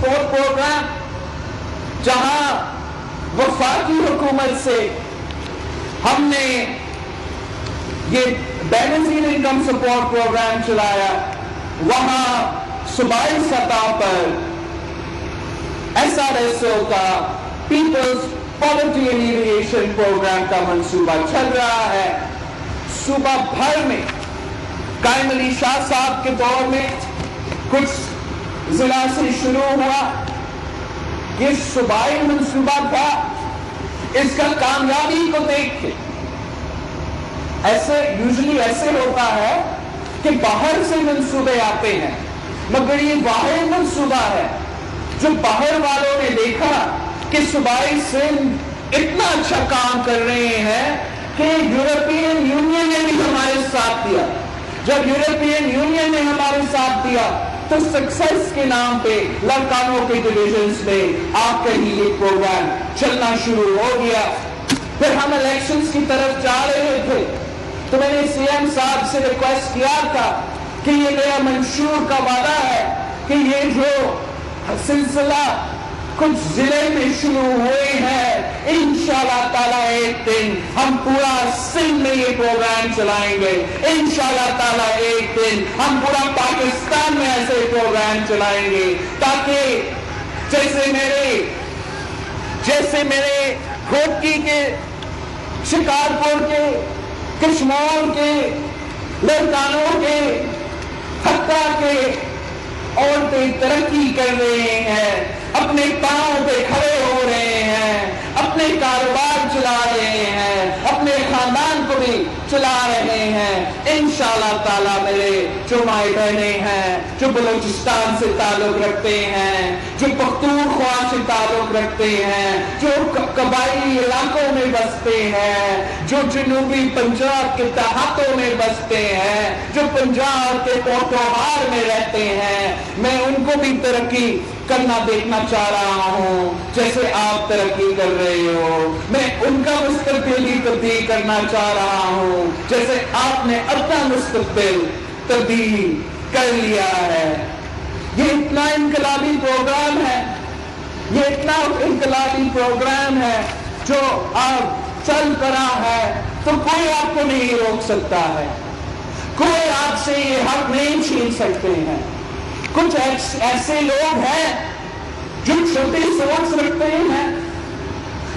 Support programme, جہاں وفاقی حکومت سے ہم نے یہ بینظیر انکم سپورٹ پروگرام چلایا، وہاں صوبائی سطح پر SRSO کا پیپلز پاورٹی ایلیویشن پروگرام کا منصوبہ چل رہا ہے۔ صوبہ بھر میں قائم علی شاہ صاحب کے دور میں کچھ ضلع سے شروع ہوا، یہ صوبائی منصوبہ تھا۔ اس کا کامیابی کو دیکھ کے یوزلی ایسے ہوتا ہے کہ باہر سے منصوبے آتے ہیں، مگر یہ واحد منصوبہ ہے جو باہر والوں نے دیکھا کہ صوبائی سندھ اتنا اچھا کام کر رہے ہیں کہ یورپین یونین نے بھی ہمارے ساتھ دیا۔ جب یورپین یونین نے ہمارے ساتھ دیا تو سکسیس کے نام پہ لڑکانوں کے ڈویژنز میں آپ کا ہی یہ پروگرام چلنا شروع ہو گیا۔ پھر ہم الیکشنز کی طرف جا رہے تھے تو میں نے CM صاحب سے ریکویسٹ کیا تھا کہ یہ میرا منشور کا وعدہ ہے کہ یہ جو سلسلہ کچھ ضلع میں شروع ہوئے ہیں، انشاءاللہ تعالیٰ ایک دن ہم پورا سندھ میں یہ پروگرام چلائیں گے، انشاءاللہ تعالیٰ ایک دن ہم پورا پاکستان میں ایسے پروگرام چلائیں گے، تاکہ جیسے میرے گھوٹکی کے، شکارپور کے، کشمور کے، لڑکانوں کے، حتیٰ کہ عورتیں ترقی کر رہے ہیں، اپنے پاؤں پہ کھڑے ہو رہے ہیں، اپنے کاروبار چلا رہے ہیں، اپنے خاندان کو بھی چلا رہے ہیں، انشاءاللہ تعالیٰ میرے جو مائیں بہنیں ہیں جو بلوچستان سے تعلق رکھتے ہیں، جو پختونخوا سے تعلق رکھتے ہیں، جو قبائلی علاقوں میں بستے ہیں، جو جنوبی پنجاب کے دیہاتوں میں بستے ہیں، جو پنجاب کے پوٹوہار میں رہتے ہیں، میں ان کو بھی ترقی کرنا دیکھنا چاہ رہا ہوں جیسے آپ ترقی کر رہے ہو۔ میں ان کا مستقبل بھی تبدیل کرنا چاہ رہا ہوں جیسے آپ نے اپنا مستقبل تبدیل کر لیا ہے۔ یہ اتنا انقلابی پروگرام ہے، یہ اتنا انقلابی پروگرام ہے جو آپ چل پڑا ہے تو کوئی آپ کو نہیں روک سکتا ہے، کوئی آپ سے یہ حق نہیں چھین سکتے ہیں۔ کچھ ایسے لوگ ہیں جو چھوٹی سوچ رکھتے ہیں،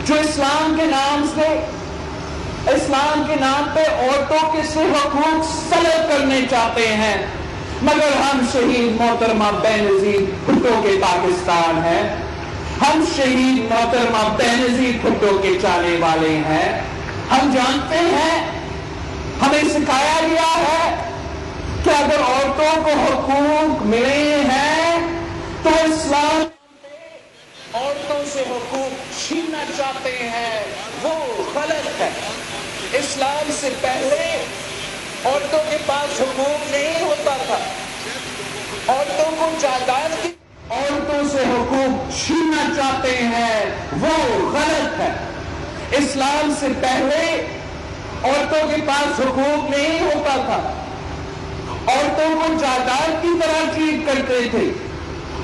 جو اسلام کے نام پہ عورتوں کے سے حقوق سلب کرنے چاہتے ہیں، مگر ہم شہید محترمہ بینظیر بھٹو کے پاکستان ہیں، ہم شہید محترمہ بینظیر بھٹو کے چاہنے والے ہیں۔ ہم جانتے ہیں، ہمیں سکھایا گیا ہے کہ اگر عورتوں کو حقوق ملے ہیں تو اسلام عورتوں سے حقوق چھیننا چاہتے ہیں، وہ غلط ہے۔ اسلام سے پہلے عورتوں کے پاس حقوق نہیں ہوتا تھا، عورتوں کو جائیداد کی، عورتوں سے حقوق چھیننا چاہتے ہیں، وہ غلط ہے۔ اسلام سے پہلے عورتوں کے پاس حقوق نہیں ہوتا تھا، عورتوں کو جائیداد کی طرح ٹریٹ کرتے تھے،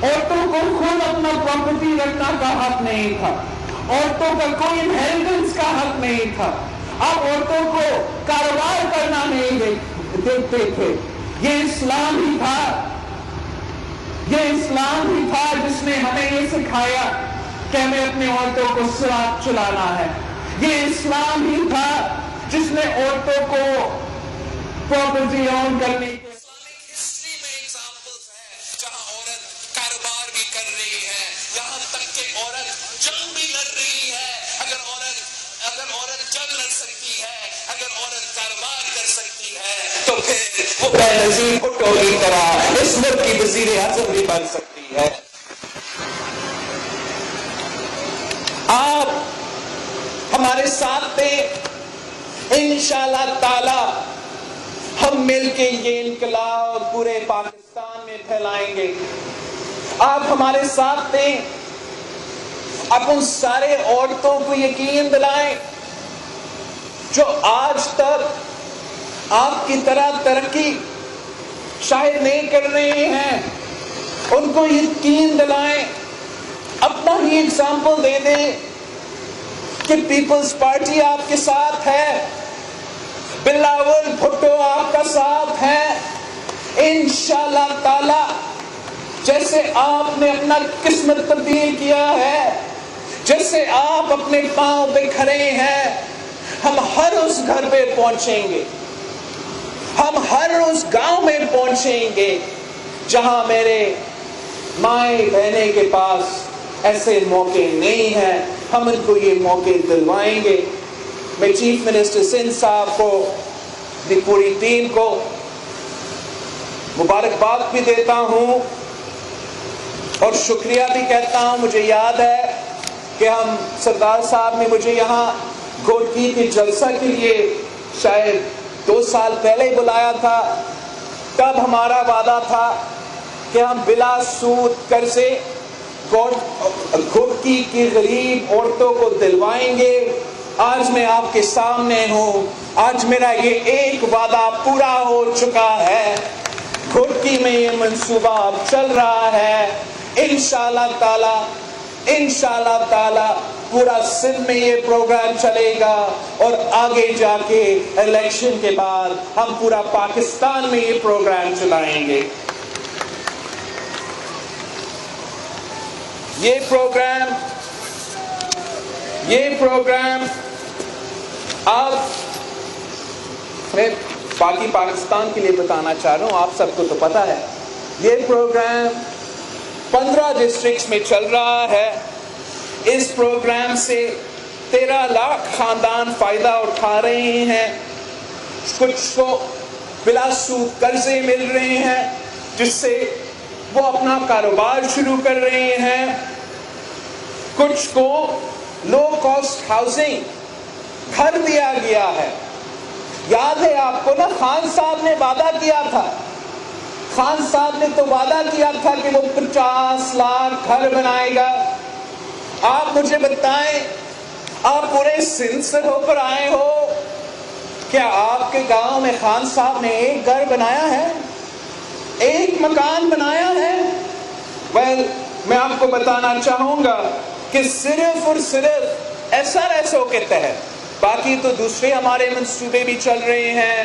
عورتوں کو خود اپنا پراپرٹی رکھنا کا حق نہیں تھا، عورتوں کا کوئی انہیریٹنس کا حق نہیں تھا، آپ عورتوں کو کاروبار کرنا نہیں دیتے تھے۔ یہ اسلام ہی تھا، یہ اسلام ہی تھا جس نے ہمیں یہ سکھایا کہ ہمیں اپنی عورتوں کو صراط چلانا ہے۔ یہ اسلام ہی تھا جس نے عورتوں کو پراپرٹی اون کرنے کے ہسٹری میں ایگزامپلز ہیں جہاں عورت کاروبار بھی کر رہی ہے، یہاں تک کہ عورت جنگ بھی لڑ رہی ہے۔ اگر عورت جنگ لڑ سکتی ہے، اگر عورت کاروبار کر سکتی ہے تو پھر وہ بینظیر بھٹو کی طرح اس ملک کی وزیر اعظم بھی بن سکتی ہے۔ آپ ہمارے ساتھ تھے، انشاءاللہ تعالی ہم مل کے یہ انقلاب پورے پاکستان میں پھیلائیں گے۔ آپ ہمارے ساتھ تھے، آپ ان سارے عورتوں کو یقین دلائیں جو آج تک آپ کی طرح ترقی شاید نہیں کر رہے ہیں، ان کو یقین دلائیں ہی اگزامپل دے دیں کہ پیپلز پارٹی آپ کے ساتھ ہے, بلاول بھٹو آپ کا ساتھ ہے, انشاءاللہ تعالی جیسے آپ نے اپنا قسمت تبدیل کیا ہے, جیسے آپ اپنے پاؤں پہ کھڑے ہیں, ہم ہر اس گھر پہ پہنچیں گے, ہم ہر اس گاؤں میں پہنچیں گے جہاں میرے مائیں بہنیں کے پاس ایسے موقع نہیں ہیں. ہم ان کو یہ موقع دلوائیں گے. میں چیف منسٹر سندھ صاحب کو, دی پوری ٹیم کو مبارکباد بھی دیتا ہوں اور شکریہ بھی کہتا ہوں. مجھے یاد ہے کہ ہم سردار صاحب نے مجھے یہاں گھوٹکی کے جلسہ کے لیے شاید 2 سال پہلے ہی بلایا تھا. تب ہمارا وعدہ تھا کہ ہم بلا سود قرضے گھوٹکی کی غریب عورتوں کو دلوائیں گے. آج میں آپ کے سامنے ہوں, آج میرا یہ ایک وعدہ پورا ہو چکا ہے. گھوٹکی میں یہ منصوبہ اب چل رہا ہے. انشاءاللہ تعالی پورا سندھ میں یہ پروگرام چلے گا اور آگے جا کے الیکشن کے بعد ہم پورا پاکستان میں یہ پروگرام چلائیں گے. یہ پروگرام آپ, میں باقی پاکستان کے لیے بتانا چاہ رہا ہوں, آپ سب کو تو پتا ہے, یہ پروگرام 15 ڈسٹرکٹس میں چل رہا ہے. اس پروگرام سے 13 لاکھ خاندان فائدہ اٹھا رہے ہیں. کچھ کو بلا سود قرضے مل رہے ہیں جس سے وہ اپنا کاروبار شروع کر رہے ہیں. کچھ کو لو کاسٹ ہاؤسنگ گھر دیا گیا ہے. یاد ہے آپ کو نا, خان صاحب نے وعدہ کیا تھا, خان صاحب نے تو وعدہ کیا تھا کہ وہ 50 لاکھ گھر بنائے گا. آپ مجھے بتائیں, آپ پورے سندھ سے ہو کر آئے ہو, کیا آپ کے گاؤں میں خان صاحب نے ایک گھر بنایا ہے, ایک مکان بنایا ہے؟ میں آپ کو بتانا چاہوں گا کہ صرف اور صرف SRSO کے تحت, باقی تو دوسرے ہمارے منصوبے بھی چل رہے ہیں,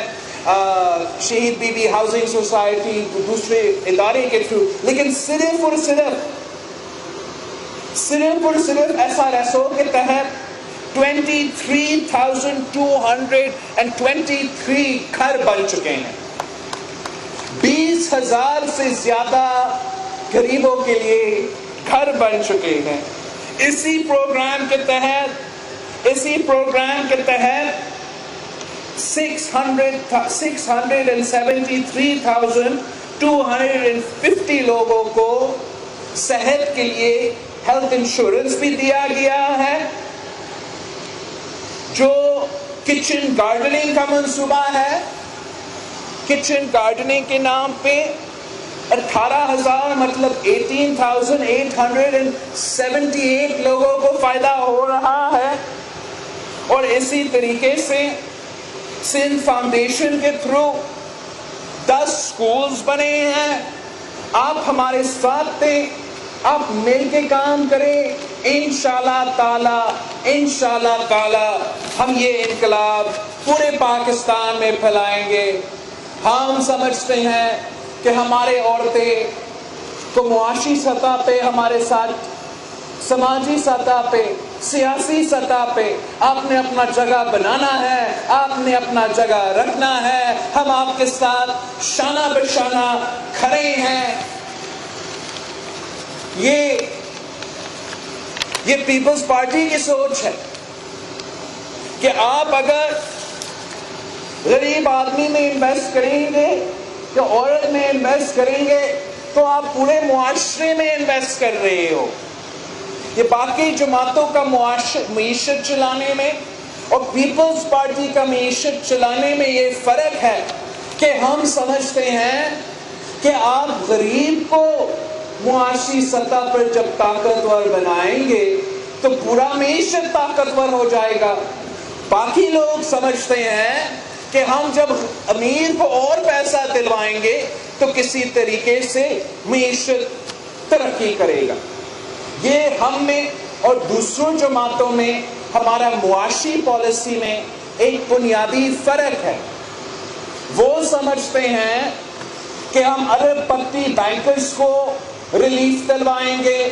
شہید بی بی ہاؤسنگ سوسائٹی, دوسرے ادارے کے تھرو, لیکن صرف اور صرف SRSO کے تحت 23,223 گھر بن چکے ہیں. 20,000 سے زیادہ غریبوں کے لیے گھر بن چکے ہیں. اسی پروگرام کے تحت 673,250 لوگوں کو صحت کے لیے ہیلتھ انشورنس بھی دیا گیا ہے. جو کچن گارڈننگ کا منصوبہ ہے, کچن گارڈننگ کے نام پہ 18,000 مطلب 18,878 لوگوں کو فائدہ ہو رہا ہے. اور اسی طریقے سے سندھ فاؤنڈیشن کے تھرو 10 سکولز بنے ہیں. آپ ہمارے ساتھ تھے, آپ مل کے کام کریں. انشاءاللہ تعالی ہم یہ انقلاب پورے پاکستان میں پھیلائیں گے. ہم سمجھتے ہیں کہ ہمارے عورتیں کو معاشی سطح پہ ہمارے ساتھ, سماجی سطح پہ, سیاسی سطح پہ آپ نے اپنا جگہ بنانا ہے, آپ نے اپنا جگہ رکھنا ہے. ہم آپ کے ساتھ شانہ بشانہ کھڑے ہیں. یہ پیپلز پارٹی کی سوچ ہے کہ آپ اگر غریب آدمی میں انویسٹ کریں گے, کہ عورت میں انویسٹ کریں گے, تو آپ پورے معاشرے میں انویسٹ کر رہے ہو. یہ باقی جماعتوں کا معیشت چلانے میں اور پیپلز پارٹی کا معیشت چلانے میں یہ فرق ہے کہ ہم سمجھتے ہیں کہ آپ غریب کو معاشی سطح پر جب طاقتور بنائیں گے تو پورا معیشت طاقتور ہو جائے گا. باقی لوگ سمجھتے ہیں کہ ہم جب امیر کو اور پیسہ دلوائیں گے تو کسی طریقے سے معیشت ترقی کرے گا. یہ ہم میں اور دوسروں جماعتوں میں ہمارا معاشی پالیسی میں ایک بنیادی فرق ہے. وہ سمجھتے ہیں کہ ہم ارب پتی بینکرز کو ریلیف دلوائیں گے,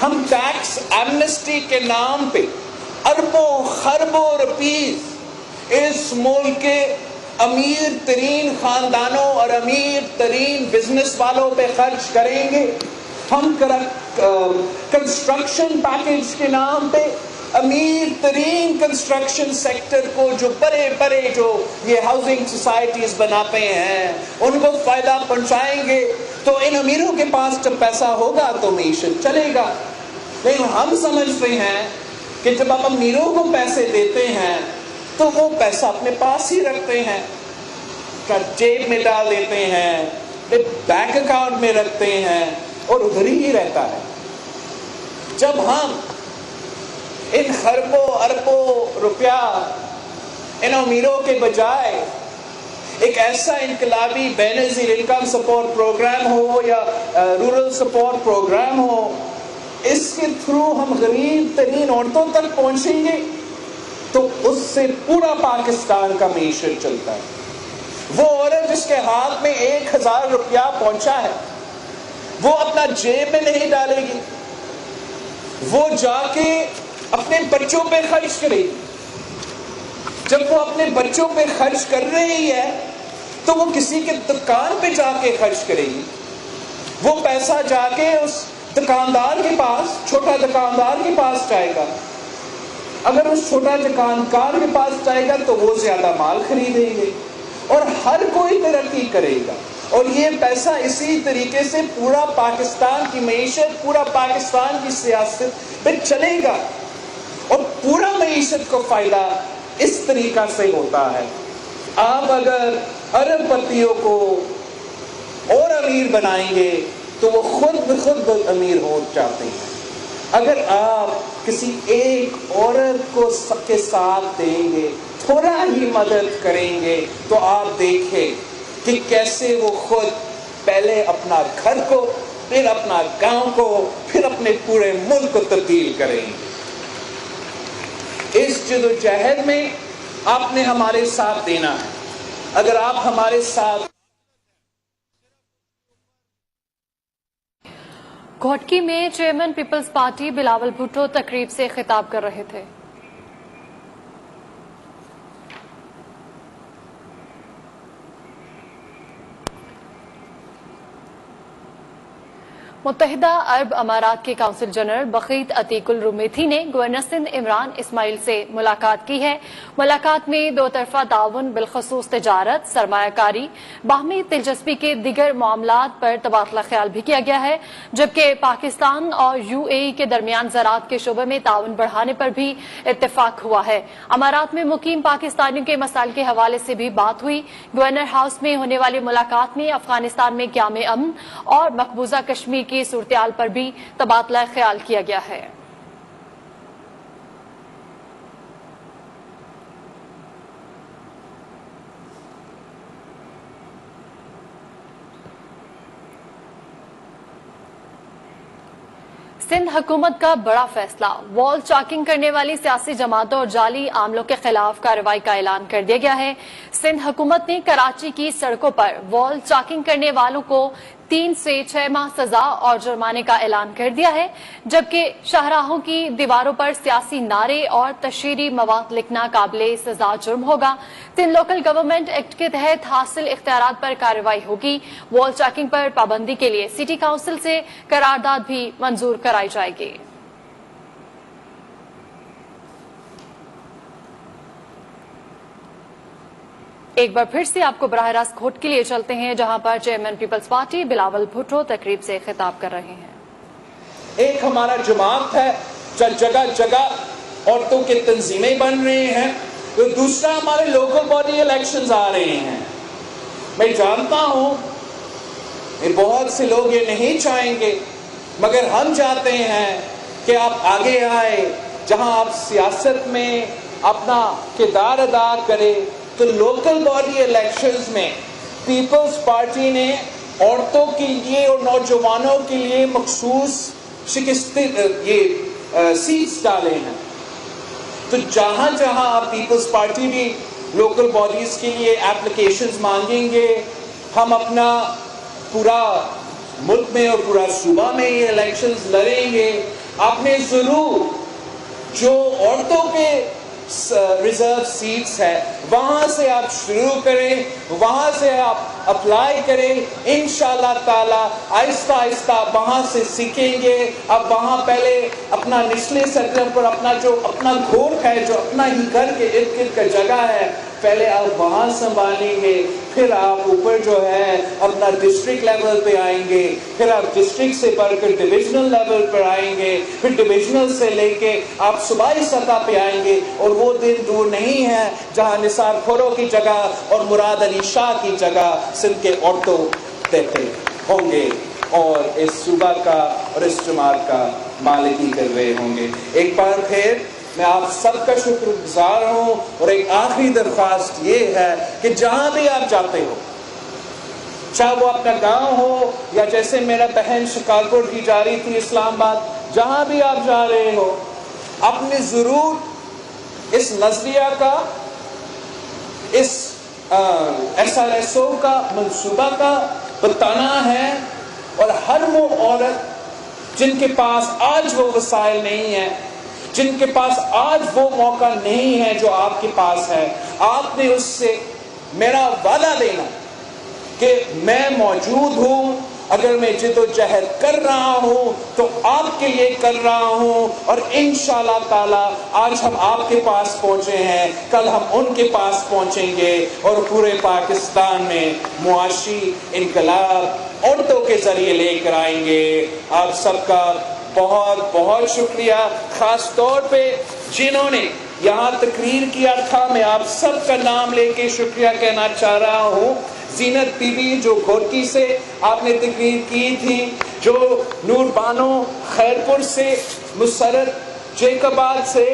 ہم ٹیکس ایمنسٹی کے نام پہ اربوں خربوں روپیز اس ملک کے امیر ترین خاندانوں اور امیر ترین بزنس والوں پہ خرچ کریں گے. ہم کنسٹرکشن پیکیج کے نام پہ امیر ترین کنسٹرکشن سیکٹر کو جو بڑے بڑے جو یہ ہاؤسنگ سوسائٹیز بناتے ہیں ان کو فائدہ پہنچائیں گے. تو ان امیروں کے پاس جب پیسہ ہوگا تو معیشت چلے گا. لیکن ہم سمجھتے ہیں کہ جب آپ امیروں کو پیسے دیتے ہیں تو وہ پیسہ اپنے پاس ہی رکھتے ہیں, جیب میں ڈال دیتے ہیں, بینک اکاؤنٹ میں رکھتے ہیں اور ادھر ہی رہتا ہے. جب ہم ان خربوں اربوں روپیہ ان امیروں کے بجائے ایک ایسا انقلابی بے نظیر انکم سپورٹ پروگرام ہو یا رورل سپورٹ پروگرام ہو, اس کے تھرو ہم غریب ترین عورتوں تک پہنچیں گے تو اس سے پورا پاکستان کا معیشت چلتا ہے. وہ عورت جس کے ہاتھ میں 1000 روپیہ پہنچا ہے وہ اپنا جیب میں نہیں ڈالے گی, وہ جا کے اپنے بچوں پہ خرچ کرے گی. جب وہ اپنے بچوں پہ خرچ کر رہی ہے تو وہ کسی کے دکان پہ جا کے خرچ کرے گی. وہ پیسہ جا کے اس دکاندار کے پاس, چھوٹا دکاندار کے پاس جائے گا. اگر اس چھوٹا دکاندار کے پاس جائے گا تو وہ زیادہ مال خریدیں گے اور ہر کوئی ترقی کرے گا. اور یہ پیسہ اسی طریقے سے پورا پاکستان کی معیشت, پورا پاکستان کی سیاست پہ چلے گا اور پورا معیشت کو فائدہ اس طریقہ سے ہوتا ہے. آپ اگر ارب پتیوں کو اور امیر بنائیں گے تو وہ خود بخود امیر ہو جاتے ہیں. اگر آپ کسی ایک عورت کو سب کے ساتھ دیں گے, تھوڑا ہی مدد کریں گے تو آپ دیکھیں کہ کیسے وہ خود پہلے اپنا گھر کو, پھر اپنا گاؤں کو, پھر اپنے پورے ملک کو تبدیل کریں گے. اس جدوجہد میں آپ نے ہمارے ساتھ دینا ہے. اگر آپ ہمارے ساتھ. گھوٹکی میں چیئرمین پیپلز پارٹی بلاول بھٹو تقریب سے خطاب کر رہے تھے. متحدہ عرب امارات کے کونسل جنرل بخیت عتیق الرومیتھی نے گورنر سندھ عمران اسماعیل سے ملاقات کی ہے. ملاقات میں دو طرفہ تعاون بالخصوص تجارت, سرمایہ کاری, باہمی دلچسپی کے دیگر معاملات پر تبادلہ خیال بھی کیا گیا ہے, جبکہ پاکستان اور UAE کے درمیان زراعت کے شعبے میں تعاون بڑھانے پر بھی اتفاق ہوا ہے. امارات میں مقیم پاکستانیوں کے مسائل کے حوالے سے بھی بات ہوئی. گورنر ہاؤس میں ہونے والی ملاقات میں افغانستان میں قیام امن اور مقبوضہ کشمیر کی صورتحال پر بھی تبادلہ خیال کیا گیا ہے. سندھ حکومت کا بڑا فیصلہ, وال چاکنگ کرنے والی سیاسی جماعتوں اور جعلی عاملوں کے خلاف کارروائی کا اعلان کر دیا گیا ہے. سندھ حکومت نے کراچی کی سڑکوں پر وال چاکنگ کرنے والوں کو 3 سے 6 ماہ سزا اور جرمانے کا اعلان کر دیا ہے, جبکہ شاہراہوں کی دیواروں پر سیاسی نعرے اور تشہیری مواد لکھنا قابل سزا جرم ہوگا. سندھ لوکل گورنمنٹ ایکٹ کے تحت حاصل اختیارات پر کارروائی ہوگی. وال چاکنگ پر پابندی کے لیے سٹی کونسل سے قرارداد بھی منظور کرائی جائے گی. ایک بار پھر سے آپ کو براہ راست گھوٹ کے لیے چلتے ہیں, جہاں پر چیئرمین پیپلز پارٹی بلاول بھٹو تقریب سے خطاب کر رہے ہیں. ایک ہمارا جماعت ہے, جگہ جگہ عورتوں کے تنظیمیں بن رہے ہیں, تو دوسرا ہمارے لوکل باڈی الیکشنز آ رہے ہیں. میں جانتا ہوں بہت سے لوگ یہ نہیں چاہیں گے, مگر ہم چاہتے ہیں کہ آپ آگے آئے, جہاں آپ سیاست میں اپنا کردار ادا کریں. تو لوکل باڈی الیکشنز میں پیپلز پارٹی نے عورتوں کے لیے اور نوجوانوں کے لیے مخصوص یہ سیٹس ڈالے ہیں. تو جہاں جہاں آپ پیپلز پارٹی بھی لوکل باڈیز کے لیے اپلیکیشنز مانگیں گے، ہم اپنا پورا ملک میں اور پورا صوبہ میں یہ الیکشنز لڑیں گے. آپ نے ضرور جو عورتوں کے ریزرو سیٹس ہے وہاں سے آپ شروع کریں، وہاں سے آپ اپلائی کریں. انشاءاللہ تعالی آہستہ آہستہ وہاں سے سیکھیں گے. اب وہاں پہلے اپنا نچلے سطح پر اپنا جو اپنا گھوٹ ہے، جو اپنا ہی گھر کے ارد گرد کا جگہ ہے، پہلے آپ وہاں سنبھالیں گے. پھر آپ اوپر جو ہے اپنا ڈسٹرکٹ لیول پہ آئیں گے، پھر آپ ڈسٹرکٹ سے بڑھ کر ڈویژنل لیول پر آئیں گے، پھر ڈویژنل سے لے کے آپ صوبائی سطح پہ آئیں گے. اور وہ دن دور نہیں ہے جہاں نثار کھورو کی جگہ اور مراد علی شاہ کی جگہ سندھ کے عورتوں دیتے ہوں گے اور اس صوبہ کا اور اس جماعت کا مالکی کر رہے ہوں گے. ایک بار پھر میں آپ سب کا شکر گزار ہوں. اور ایک آخری درخواست یہ ہے کہ جہاں بھی آپ جاتے ہو، چاہے وہ اپنا گاؤں ہو یا جیسے میرا بہن شکارپور کی جا رہی تھی اسلام آباد، جہاں بھی آپ جا رہے ہو، آپ نے ضرور اس نظریہ کا، اس SRSO کا منصوبہ کا بتانا ہے. اور ہر وہ عورت جن کے پاس آج وہ وسائل نہیں ہیں، جن کے پاس آج وہ موقع نہیں ہے جو آپ کے پاس ہے، آپ نے اس سے میرا وعدہ دینا کہ میں موجود ہوں. اگر میں جد و جہد کر رہا ہوں تو آپ کے لیے کر رہا ہوں. اور انشاءاللہ تعالی آج ہم آپ کے پاس پہنچے ہیں، کل ہم ان کے پاس پہنچیں گے اور پورے پاکستان میں معاشی انقلاب عورتوں کے ذریعے لے کر آئیں گے. آپ سب کا بہت بہت شکریہ. خاص طور پہ جنہوں نے یہاں تقریر کیا تھا، میں آپ سب کا نام لے کے شکریہ کہنا چاہ رہا ہوں. زینت بی بی جو گھوٹکی سے آپ نے تقریر کی تھی، جو نور بانو خیرپور سے، مسرت جیکباد سے،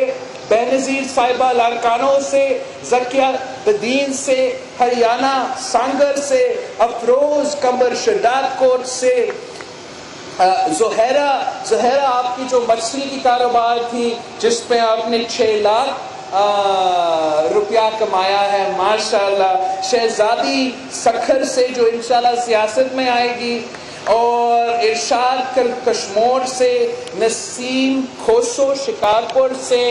بینظیر صاحبہ لارکانوں سے، زکیہ بدین سے، ہریانہ سانگر سے، افروز کمبر شداد کوٹ سے، زہیرہ آپ کی جو مچھلی کی کاروبار تھی جس پہ آپ نے 6 لاکھ روپیہ کمایا ہے، ماشاءاللہ. شہزادی سکھر سے جو انشاءاللہ سیاست میں آئے گی، اور ارشاد کشمور سے، نسیم کھوسو شکارپور سے،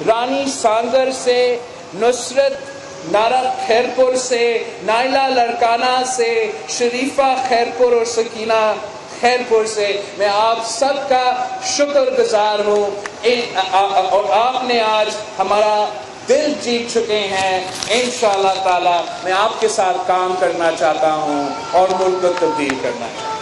رانی سانگر سے، نصرت نارا خیرپور سے، نائلہ لڑکانہ سے، شریفہ خیرپور اور سکینہ خیرپور سے. میں آپ سب کا شکر گزار ہوں. اور آپ نے آج ہمارا دل جیت چکے ہیں. انشاءاللہ تعالی میں آپ کے ساتھ کام کرنا چاہتا ہوں اور ملک کو تبدیل کرنا چاہتا ہوں.